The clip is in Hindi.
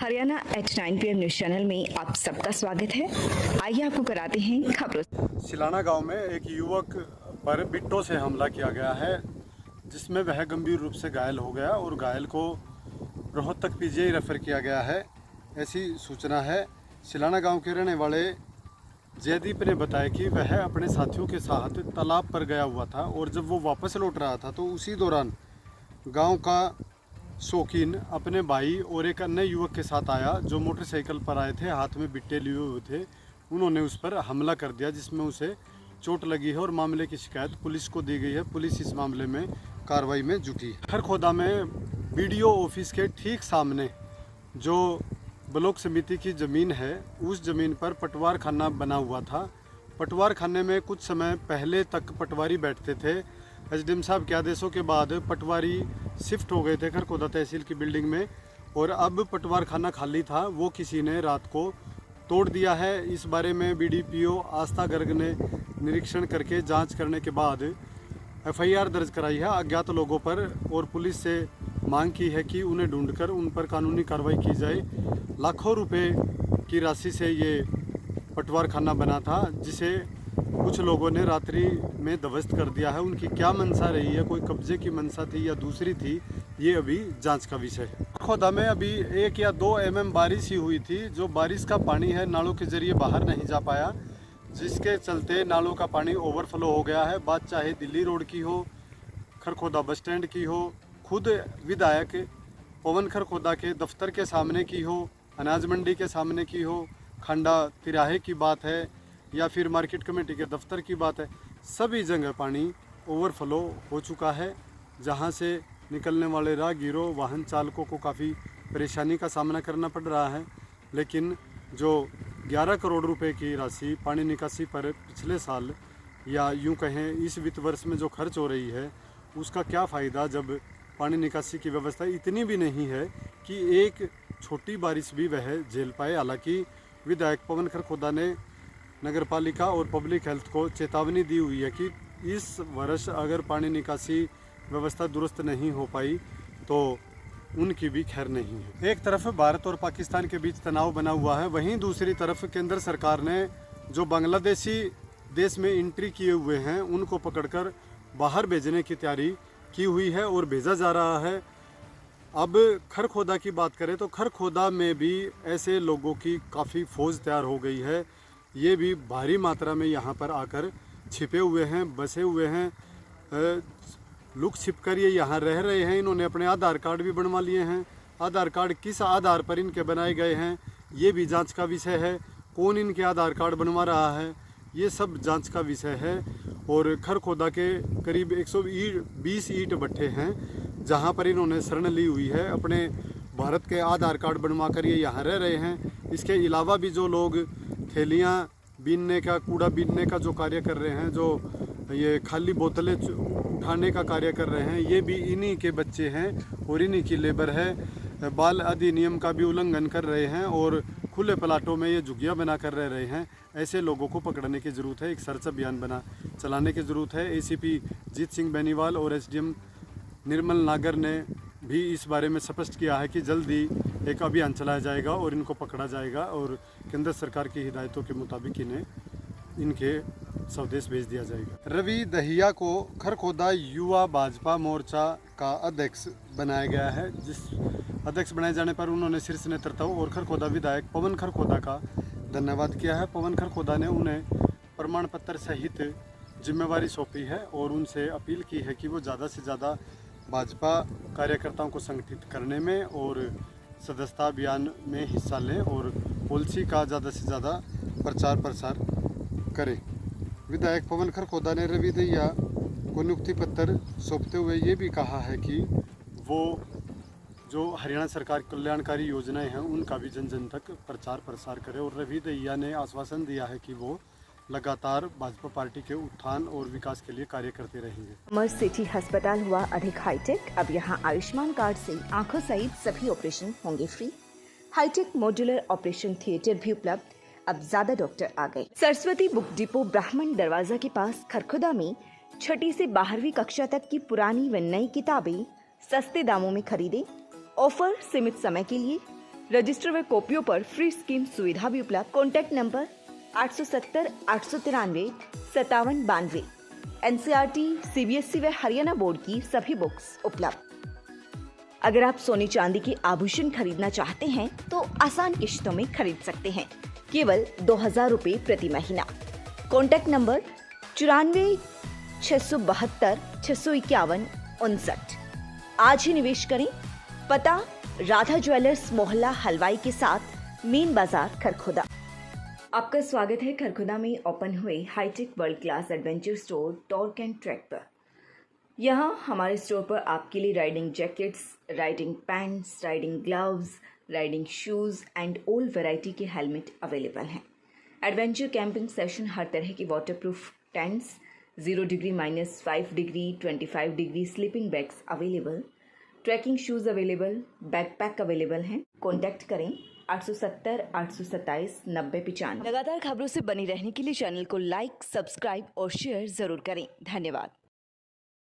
Haryana at 9 PM news channel में आप सबका स्वागत है। आइए आपको कराते हैं खबरों। सिलाना गांव में एक युवक पर बिट्टों से हमला किया गया है, जिसमें वह गंभीर रूप से घायल हो गया और घायल को रोहतक पीजीआई रेफर किया गया है, ऐसी सूचना है। सिलाना गांव के रहने वाले जयदीप ने बताया कि वह अपने साथियों के साथ तालाब पर गया हुआ था और जब वो वापस लौट रहा था तो उसी दौरान गांव का शौकीन अपने भाई और एक अन्य युवक के साथ आया जो मोटरसाइकिल पर आए थे, हाथ में बिट्टे लिए हुए थे। उन्होंने उस पर हमला कर दिया, जिसमें उसे चोट लगी है और मामले की शिकायत पुलिस को दी गई है। पुलिस इस मामले में कार्रवाई में जुटी है। खरखोदा में बीडीओ ऑफिस के ठीक सामने जो ब्लॉक समिति की ज़मीन है, उस ज़मीन पर पटवार खाना बना हुआ था। पटवार खाने में कुछ समय पहले तक पटवारी बैठते थे। एसडीएम साहब के आदेशों के बाद पटवारी शिफ्ट हो गए थे खरखोदा तहसील की बिल्डिंग में, और अब पटवार खाना खाली था, वो किसी ने रात को तोड़ दिया है। इस बारे में बीडीपीओ आस्था गर्ग ने निरीक्षण करके जांच करने के बाद एफआईआर दर्ज कराई है अज्ञात लोगों पर, और पुलिस से मांग की है कि उन्हें ढूंढकर उन पर कानूनी कार्रवाई की जाए। लाखों रुपए की राशि से ये पटवार खाना बना था, जिसे कुछ लोगों ने रात्रि में ध्वस्त कर दिया है। उनकी क्या मंशा रही है, कोई कब्जे की मंशा थी या दूसरी थी, ये अभी जांच का विषय है। खोदा में अभी 1 या 2 mm बारिश ही हुई थी। जो बारिश का पानी है नालों के जरिए बाहर नहीं जा पाया, जिसके चलते नालों का पानी ओवरफ्लो हो गया है। बात चाहे दिल्ली रोड की हो, खरखोदा बस स्टैंड की हो, खुद विधायक पवन खरखोदा के दफ्तर के सामने की हो, अनाज मंडी के सामने की हो, खंडा तिराहे की बात है, या फिर मार्केट कमेटी के दफ्तर की बात है, सभी जगह पानी ओवरफ्लो हो चुका है, जहां से निकलने वाले राहगीरों, वाहन चालकों को काफ़ी परेशानी का सामना करना पड़ रहा है। लेकिन जो 11 करोड़ रुपए की राशि पानी निकासी पर पिछले साल या यूं कहें इस वित्त वर्ष में जो खर्च हो रही है, उसका क्या फ़ायदा जब पानी निकासी की व्यवस्था इतनी भी नहीं है कि एक छोटी बारिश भी वह झेल पाए। हालांकि विधायक पवन खरखोदा ने नगरपालिका और पब्लिक हेल्थ को चेतावनी दी हुई है कि इस वर्ष अगर पानी निकासी व्यवस्था दुरुस्त नहीं हो पाई तो उनकी भी खैर नहीं है। एक तरफ भारत और पाकिस्तान के बीच तनाव बना हुआ है, वहीं दूसरी तरफ केंद्र सरकार ने जो बांग्लादेशी देश में एंट्री किए हुए हैं उनको पकड़कर बाहर भेजने की तैयारी की हुई है और भेजा जा रहा है। अब खरखोदा की बात करें तो खरखोदा में भी ऐसे लोगों की काफ़ी फौज तैयार हो गई है। ये भी भारी मात्रा में यहाँ पर आकर छिपे हुए हैं, बसे हुए हैं, लुक छिप कर ये यहाँ रह रहे हैं। इन्होंने अपने आधार कार्ड भी बनवा लिए हैं। आधार कार्ड किस आधार पर इनके बनाए गए हैं, ये भी जांच का विषय है। कौन इनके आधार कार्ड बनवा रहा है, ये सब जांच का विषय है। और खरखोदा के करीब 120 ईंट भट्ठे हैं, जहाँ पर इन्होंने शरण ली हुई है। अपने भारत के आधार कार्ड बनवा कर ये यहाँ रह रहे हैं। इसके अलावा भी जो लोग थैलियाँ बीनने का, कूड़ा बीनने का जो कार्य कर रहे हैं, जो ये खाली बोतलें उठाने का कार्य कर रहे हैं, ये भी इन्हीं के बच्चे हैं और इन्हीं की लेबर है। बाल अधिनियम का भी उल्लंघन कर रहे हैं और खुले प्लाटों में ये झुग्गियाँ बना कर रह रहे हैं। ऐसे लोगों को पकड़ने की ज़रूरत है, एक सर्च अभियान चलाने की ज़रूरत है। एसीपी जीत सिंह बेनीवाल और एसडीएम निर्मल नागर ने भी इस बारे में स्पष्ट किया है कि जल्दी एक अभियान चलाया जाएगा और इनको पकड़ा जाएगा और केंद्र सरकार की हिदायतों के मुताबिक इन्हें इनके स्वदेश भेज दिया जाएगा। रवि दहिया को खरखोदा युवा भाजपा मोर्चा का अध्यक्ष बनाया गया है। जिस अध्यक्ष बनाए जाने पर उन्होंने शीर्ष नेतृत्व और खरखोदा विधायक पवन खरखोदा का धन्यवाद किया है। पवन खरखोदा ने उन्हें प्रमाण पत्र सहित जिम्मेवारी सौंपी है और उनसे अपील की है कि वो ज़्यादा से ज़्यादा भाजपा कार्यकर्ताओं को संगठित करने में और सदस्यता अभियान में हिस्सा लें और पॉलिसी का ज़्यादा से ज़्यादा प्रचार प्रसार करें। विधायक पवन खरखोदा ने रवि दहिया को नियुक्ति पत्र सौंपते हुए ये भी कहा है कि वो जो हरियाणा सरकार कल्याणकारी योजनाएं हैं उनका भी जन जन तक प्रचार प्रसार करे। और रवि दहिया ने आश्वासन दिया है कि वो लगातार भाजपा पार्टी के उत्थान और विकास के लिए कार्य करते रहेंगे। अमर सिटी अस्पताल हुआ अधिक हाईटेक। अब यहाँ आयुष्मान कार्ड से आंखों सहित सभी ऑपरेशन होंगे free. High tech modular operation theatre भी उपलब्ध। अब ज्यादा डॉक्टर आ गए। सरस्वती बुक डिपो ब्राह्मण दरवाजा के पास खरखोदा में 6ठी से 12वीं कक्षा तक की पुरानी व नई किताबें सस्ते दामों में खरीदें। ऑफर सीमित समय के लिए। रजिस्टर व कॉपियों पर फ्री स्कीम सुविधा भी उपलब्ध। Contact number 870 893 5792। एनसीईआरटी, सीबीएसई व हरियाणा बोर्ड की सभी बुक्स उपलब्ध। अगर आप सोने चांदी के आभूषण खरीदना चाहते हैं तो आसान किश्तों में खरीद सकते हैं, केवल 2000 रुपये प्रति महीना। Contact number 94 672 651 59। आज ही निवेश करें। पता राधा ज्वेलर्स मोहल्ला हलवाई के साथ मेन बाजार खरखोदा। आपका स्वागत है खरखोदा में ओपन हुए high tech world class adventure store torque and track पर। यहाँ हमारे स्टोर पर आपके लिए riding jackets, riding pants, riding gloves, riding shoes and all variety के हेलमेट अवेलेबल हैं। एडवेंचर कैंपिंग सेशन, हर तरह की waterproof tents, 0 degree, -5 degree, 25 degree sleeping bags available, trekking shoes available, backpack available हैं। कॉन्टैक्ट करें 870 827 9095। लगातार खबरों से बनी रहने के लिए चैनल को लाइक, सब्सक्राइब और शेयर ज़रूर करें। धन्यवाद।